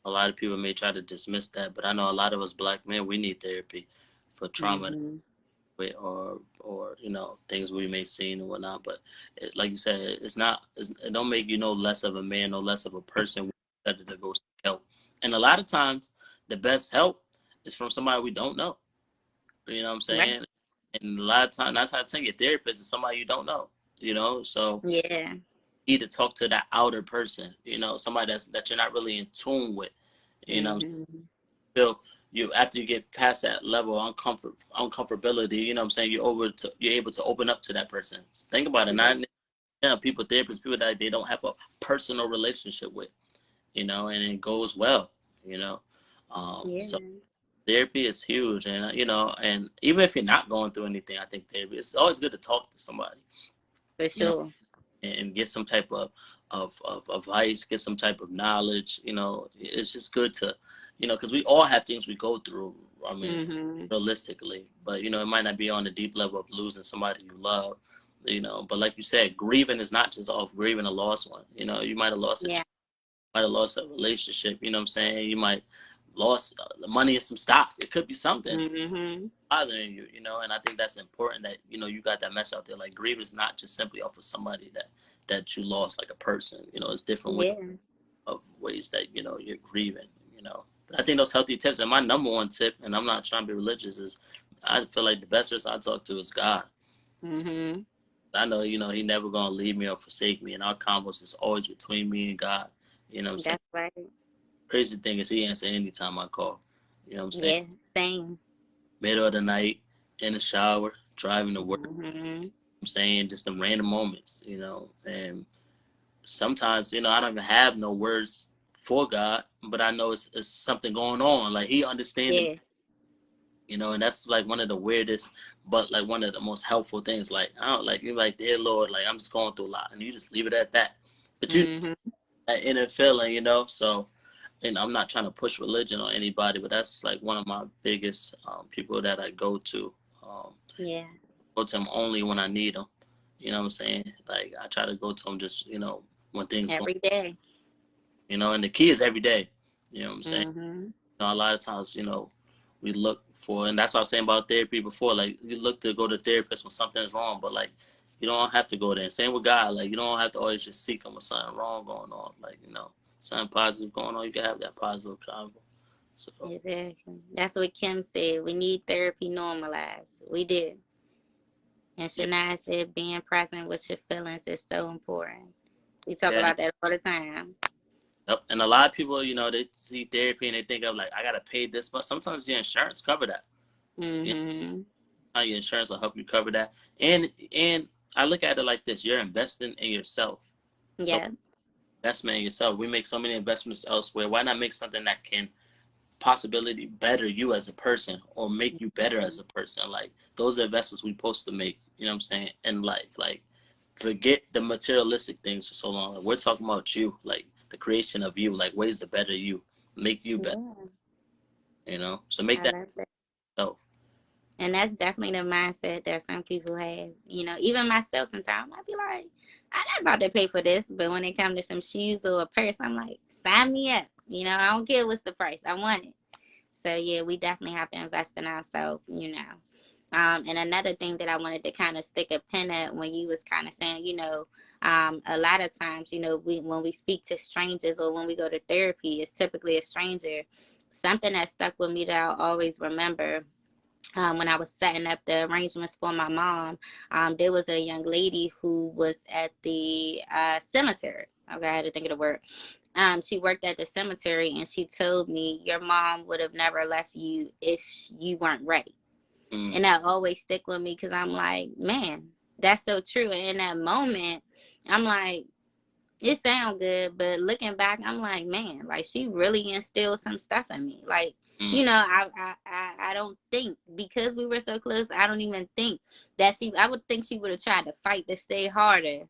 a lot of people may try to dismiss that, but I know a lot of us black men, we need therapy for trauma Mm-hmm. or you know, things we may seen and whatnot. But like you said, it don't make you no less of a man, no less of a person. better to go seek help. And a lot of times, the best help is from somebody we don't know. You know what I'm Right. saying? And a lot of times, 9 times out of 10, your therapist is somebody you don't know. So Yeah. you need to talk to that outer person. Somebody that you're not really in tune with. You know, Mm-hmm. feel you after you get past that level of uncomfortability. You're able to open up to that person. Think about it. Yeah. Not people, therapists, people that they don't have a personal relationship with. And it goes well. So Yeah. therapy is huge, and even if you're not going through anything, I think therapy. It's always good to talk to somebody. For You know, sure. and get some type of advice, get some type of knowledge. It's just good to, because we all have things we go through. I mean, Mm-hmm. realistically, but it might not be on the deep level of losing somebody you love. But like you said, grieving is not just off grieving a lost one. You might have lost Yeah. might have lost a relationship. You know what I'm saying? You might lost the money in some stock. It could be something Mm-hmm. bothering you. And I think that's important that you got that message out there. Like, grief is not just simply off of somebody that you lost, like a person. It's different ways Yeah. of ways that you're grieving. But I think those healthy tips, and my number one tip, and I'm not trying to be religious, is I feel like the best person I talk to is God. Mm-hmm. I know He never gonna leave me or forsake me, and our convos is always between me and God. You know what I'm saying? That's right. Crazy thing is He answers anytime I call. You know what I'm saying? Yeah. Same. Middle of the night, in the shower, driving to work. Mm-hmm. I'm saying just some random moments, and sometimes, I don't even have no words for God, but I know it's something going on. Like, He understands me, Yeah. and that's like one of the weirdest, but like one of the most helpful things. Like, I don't like, you're like, dear Lord, like, I'm just going through a lot, and you just leave it at that. But Mm-hmm. that inner feeling, so, and I'm not trying to push religion on anybody, but that's like one of my biggest people that I go to. Um, Yeah. go to them only when I need them. You know what I'm saying? Like, I try to go to them just, when things go, Every day. and the key is every day. You know what I'm saying? Mm-hmm. A lot of times, we look for, and that's what I was saying about therapy before. Like, you look to go to therapist when something is wrong, but like, you don't have to go there. Same with God. Like, you don't have to always just seek Him with something wrong going on. Like, something positive going on, you can have that positive convo. So, Exactly. That's what Kim said. We need therapy normalized. We do. And yeah, Shania said being present with your feelings is so important. We talk yeah. about that all the time. Yep. And a lot of people, they see therapy and they think of like, I gotta pay this, but sometimes your insurance cover that. You Mm-hmm. know, your insurance will help you cover that. And I look at it like this: you're investing in yourself. So, Yeah. investment in yourself. We make so many investments elsewhere. Why not make something that can possibility better you as a person or make you better as a person? Like, those are investments we're supposed to make. You know what I'm saying? In life, like, forget the materialistic things for so long. Like, we're talking about you, like the creation of you, like ways to better you, make you better. Yeah. So make I that love that. self. And that's definitely the mindset that some people have. Even myself sometimes I be like, I'm not about to pay for this. But when it comes to some shoes or a purse, I'm like, sign me up. I don't care what's the price. I want it. So yeah, we definitely have to invest in ourselves. And another thing that I wanted to kind of stick a pin at when you was kind of saying, a lot of times, when we speak to strangers or when we go to therapy, it's typically a stranger. Something that stuck with me that I'll always remember, when I was setting up the arrangements for my mom, there was a young lady who was at the cemetery. Okay, I had to think of the word. She worked at the cemetery, and she told me, your mom would have never left you if you weren't ready. Mm, And that always stick with me because I'm like, man, that's so true. And in that moment, I'm like, it sounds good, but looking back, I'm like, man, like she really instilled some stuff in me. Like, mm, I don't think, because we were so close, I don't even think that I would think she would have tried to fight to stay harder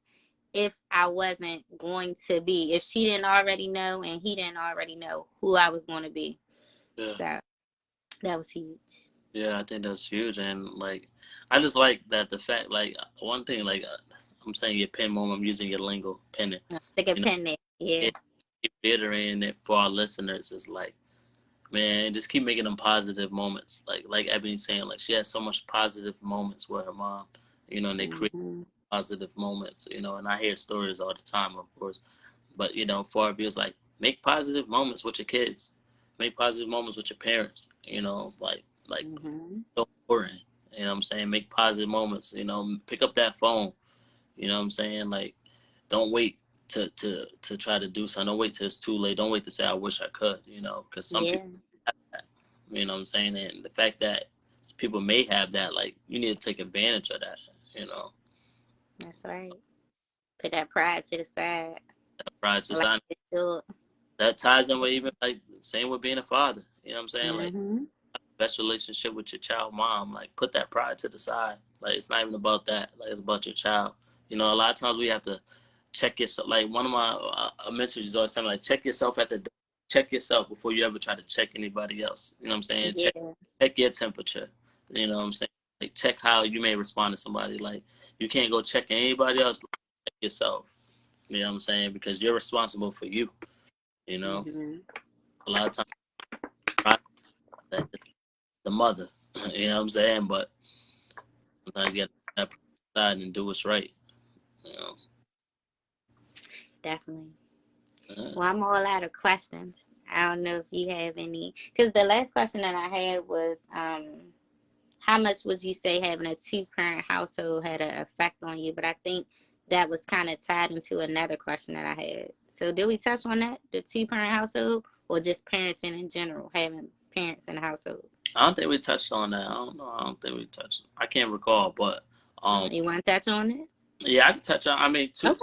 if I wasn't going to be, if she didn't already know and he didn't already know who I was going to be. yeah. So that was huge. Yeah, I think that's huge. And like, I just like that the fact, like, one thing, like, I'm saying your pen mom, I'm using your lingo, penning. Stick a You know, pin there. Yeah. it, keep reiterating it for our listeners is like, man, just keep making them positive moments. Like Ebony's saying, like, she has so much positive moments with her mom, and they create Mm-hmm. positive moments, and I hear stories all the time, of course. But, for our viewers, like, make positive moments with your kids, make positive moments with your parents. You know, like Mm-hmm. so important. You know what I'm saying? Make positive moments. You know, pick up that phone. You know what I'm saying? Like, don't wait to try to do something. Don't wait till it's too late. Don't wait to say I wish I could. You know, because some Yeah, people have that. You know what I'm saying? And the fact that people may have that, like, you need to take advantage of that. You know, that's right. Put that pride to the side. pride to Like sign you should. that ties in with even like same with being a father. You know what I'm saying? Like, Mm-hmm. best relationship with your child mom. Like, put that pride to the side. Like, it's not even about that. Like, it's about your child. You know, a lot of times we have to check yourself. Like, one of my mentors is always saying, like, check yourself at the door. Check yourself before you ever try to check anybody else. You know what I'm saying? Yeah. Check your temperature. You know what I'm saying? Like, check how you may respond to somebody. Like, you can't go check anybody else. Check yourself. You know what I'm saying? Because you're responsible for you. You know, Mm-hmm. a lot of times pride is the mother. You know what I'm saying? But sometimes you have to decide and do what's right. You know. Definitely. Uh, Well, I'm all out of questions. I don't know if you have any. Because the last question that I had was, how much would you say having a two-parent household had an effect on you? But I think that was kind of tied into another question that I had. So did we touch on that, the two-parent household, or just parenting in general, having parents in the household? I don't think we touched on that. I don't know. I don't think we touched. I can't recall, but You want to touch on it? yeah, I could touch on. I mean, Okay.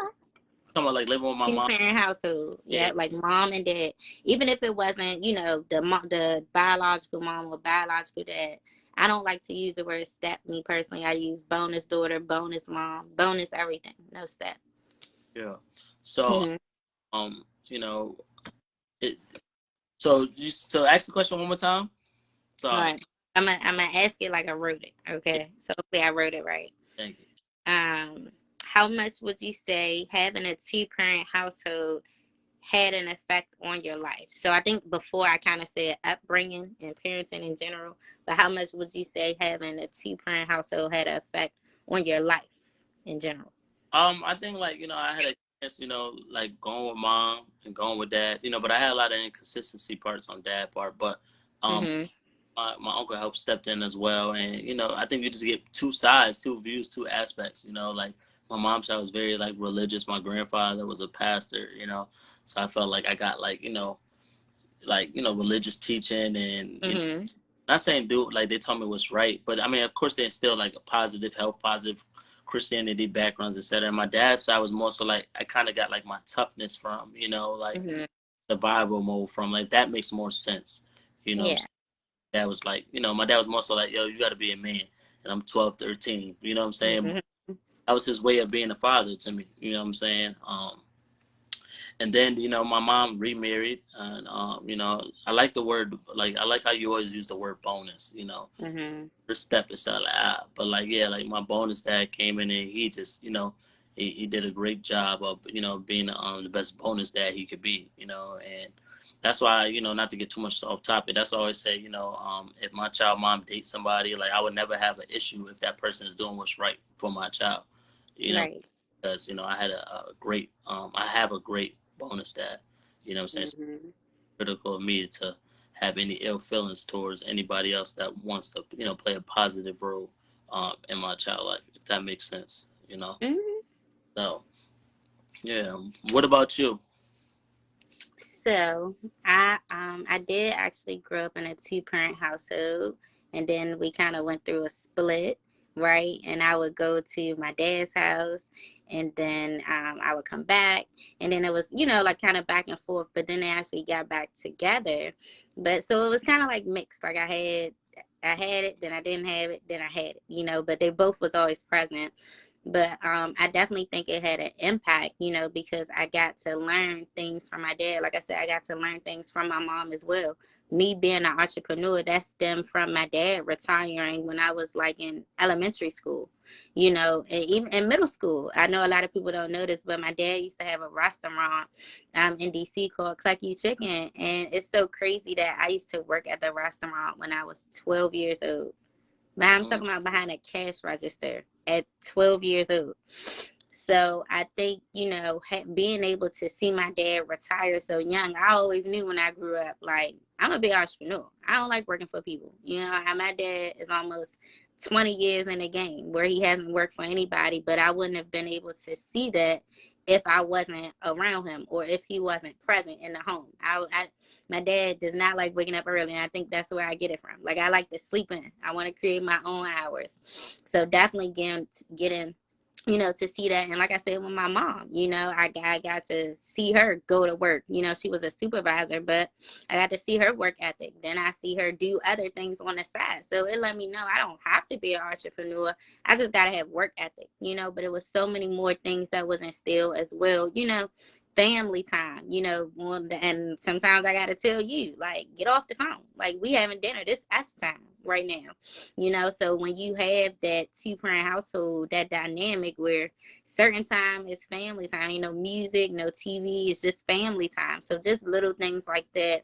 talking about like living with my Two mom. parent household, Yeah, yeah, like mom and dad. Even if it wasn't, the biological mom or biological dad. I don't like to use the word step. Me personally, I use bonus daughter, bonus mom, bonus everything. No step. yeah. So Mm-hmm. you know, it. So ask the question one more time. All Sorry. right. I'm gonna ask it like I wrote it. Yeah, Okay. So hopefully I wrote it right. thank you. Um, how much would you say having a two parent household had an effect on your life? So I think before I kind of said upbringing and parenting in general, but how much would you say having a two parent household had an effect on your life in general? I think like I had a chance, like going with mom and going with dad, but I had a lot of inconsistency parts on dad part, but um Mm-hmm. my uncle helped stepped in as well, and I think you just get two sides, two views, two aspects. Like my mom's side was very like religious. My grandfather was a pastor, so I felt like I got like religious teaching, and Mm-hmm. not saying do like they told me what's right, but I mean of course they instill like a positive health, positive Christianity backgrounds, etc. And my dad's side was more so like I kind of got like my toughness from like Mm-hmm. survival mode from, like that makes more sense, you know. Yeah. Dad was like, my dad was more so like, yo, you got to be a man. And I'm 12, 13, you know what I'm saying? Mm-hmm. That was his way of being a father to me, you know what I'm saying? And then, my mom remarried. And, I like the word, like, I like how you always use the word bonus, Mm-hmm. first step is like, but like, yeah, like my bonus dad came in and he just, he did a great job of, being the best bonus dad he could be, and that's why, not to get too much off topic, that's why I always say, if my child mom dates somebody, like I would never have an issue if that person is doing what's right for my child, you know, Right. because, I had a great, I have a great bonus dad, you know what I'm saying? Mm-hmm. Critical of me to have any ill feelings towards anybody else that wants to, play a positive role in my child life, if that makes sense. Mm-hmm. So, yeah. What about you? So I did actually grow up in a two parent household, and then we kind of went through a split, right? And I would go to my dad's house, and then I would come back, and then it was like kind of back and forth. But then they actually got back together, but so it was kind of like mixed. Like I had it, then I didn't have it, then I had it, but they both was always present. But I definitely think it had an impact, because I got to learn things from my dad. Like I said, I got to learn things from my mom as well. Me being an entrepreneur, that stemmed from my dad retiring when I was like in elementary school, and even in middle school. I know a lot of people don't know this, but my dad used to have a restaurant in DC called Clucky Chicken. And it's so crazy that I used to work at the restaurant when I was 12 years old. But I'm Mm, talking about behind a cash register at 12 years old. So I think, being able to see my dad retire so young, I always knew when I grew up, like, I'm a big entrepreneur. I don't like working for people. My dad is almost 20 years in the game where he hasn't worked for anybody, but I wouldn't have been able to see that if I wasn't around him or if he wasn't present in the home. My dad does not like waking up early, and I think that's where I get it from. Like, I like to sleep in. I want to create my own hours. So definitely getting to see that. And like I said, with my mom, I got to see her go to work. She was a supervisor, but I got to see her work ethic. Then I see her do other things on the side. So it let me know I don't have to be an entrepreneur. I just got to have work ethic, but it was so many more things that was instilled as well, family time, and sometimes I got to tell you, like, get off the phone. Like, we having dinner. This us time right now. So when you have that two-parent household, that dynamic where certain time is family time, music, no TV, it's just family time. So just little things like that.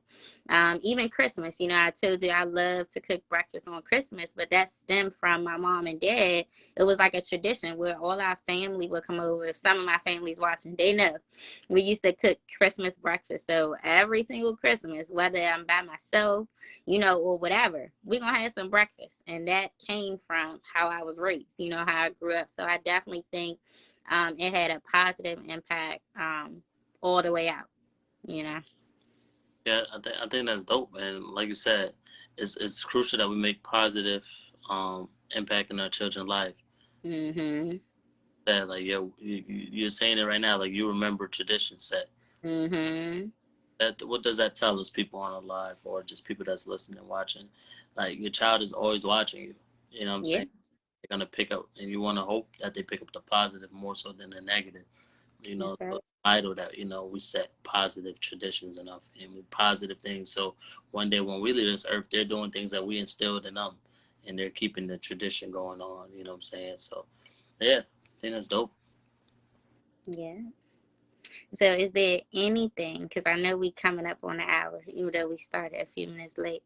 Even Christmas, I told you I love to cook breakfast on Christmas, but that stemmed from my mom and dad. It was like a tradition where all our family would come over. If some of my family's watching, they know we used to cook Christmas breakfast. So every single Christmas, whether I'm by myself, or whatever, we're going to have some breakfast. And that came from how I was raised, how I grew up. So I definitely think it had a positive impact all the way out, Yeah, I think that's dope, and like you said, it's crucial that we make positive impact in our children's life. Mm-hmm. That like you're saying it right now, like you remember tradition set. Mm-hmm. That what does that tell us, people on the live or just people that's listening, watching? Like your child is always watching you. You know what I'm Yeah, saying? They're gonna pick up, and you want to hope that they pick up the positive more so than the negative. that's So right. it's vital that we set positive traditions enough and positive things. So one day when we leave this earth, they're doing things that we instilled in them, and they're keeping the tradition going on. You know what I'm saying? So yeah, I think that's dope. Yeah. So is there anything, because I know we coming up on an hour, even though we started a few minutes late.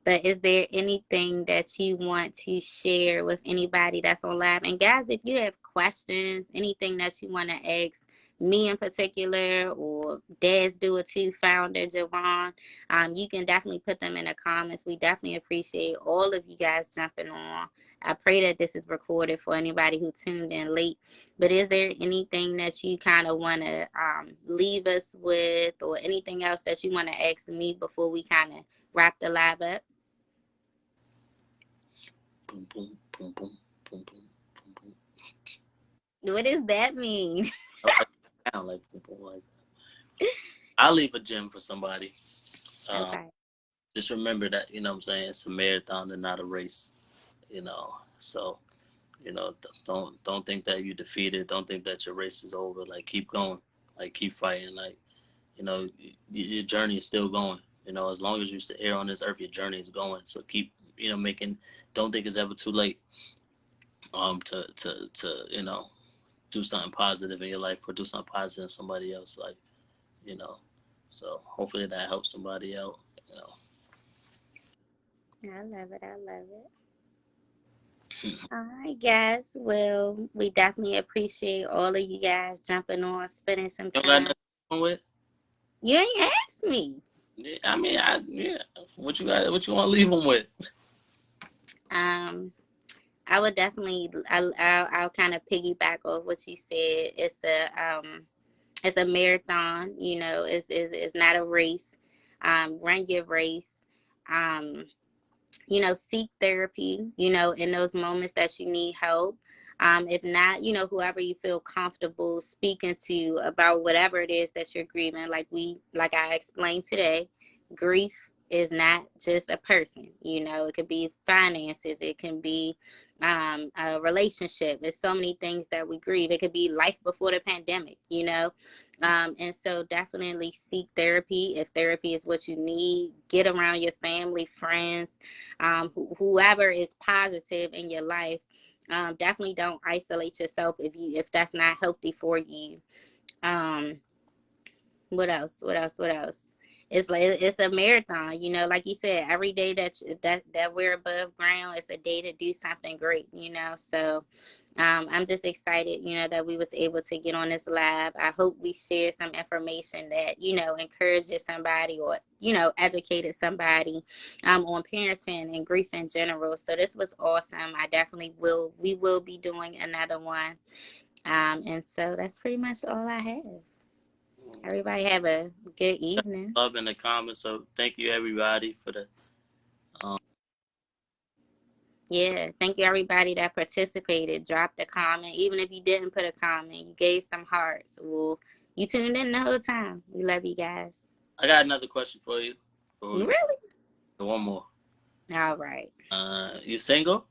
But is there anything that you want to share with anybody that's on live? And guys, if you have questions, anything that you want to ask me in particular, or Dad's Do It Too founder Javon, you can definitely put them in the comments. We definitely appreciate all of you guys jumping on. I pray that this is recorded for anybody who tuned in late. But is there anything that you kind of want to leave us with, or anything else that you want to ask me before we kind of wrap the live up? Boom, boom, boom, boom, boom, boom, boom, boom. What does that mean? I like sound like boom, boom, like I'll leave a gym for somebody. Um, Okay. just remember that what I'm saying, it's a marathon and not a race. So don't think that you defeated. Don't think that your race is over. Like keep going. Like keep fighting. Like your journey is still going. As long as you're still here on this earth, your journey is going. So keep making. Don't think it's ever too late. To do something positive in your life or do something positive in somebody else. Like you know. So hopefully that helps somebody out. You know. I love it. I love it. All right, guys. Well, we definitely appreciate all of you guys jumping on, spending some You don't got time. nothing with? You ain't asked me. Yeah, I mean, yeah. What you got? What you want to leave them with? Um, I would definitely. I'll kind of piggyback off what you said. It's a marathon. It's not a race. Run your race. Um, seek therapy, in those moments that you need help. If not, whoever you feel comfortable speaking to about whatever it is that you're grieving, like I explained today, grief is not just a person, it could be finances, it can be a relationship. There's so many things that we grieve. It could be life before the pandemic, and so definitely seek therapy if therapy is what you need. Get around your family, friends, whoever is positive in your life. Definitely don't isolate yourself if that's not healthy for you. Um, what else? What else? What else? It's like it's a marathon, like you said, every day that we're above ground, it's a day to do something great, So I'm just excited, that we was able to get on this live. I hope we share some information that, encourages somebody or, educated somebody on parenting and grief in general. So this was awesome. We will be doing another one. And so that's pretty much all I have. Everybody have a good evening. Love in the comments. So thank you everybody for the. Yeah, thank you everybody that participated. Dropped a comment. Even if you didn't put a comment, you gave some hearts. Well, you tuned in the whole time. We love you guys. I got another question for you. Really? One more. All right. You single?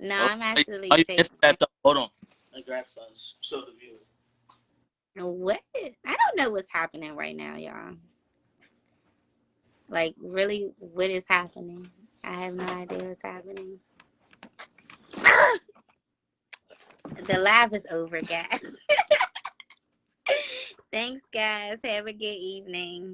No, Oh, I'm actually you taking. Hold on. Let me grab some. Show the viewers. What? I don't know what's happening right now, y'all. Like, really, what is happening? I have no idea what's happening. The live is over, guys. Thanks, guys. Have a good evening.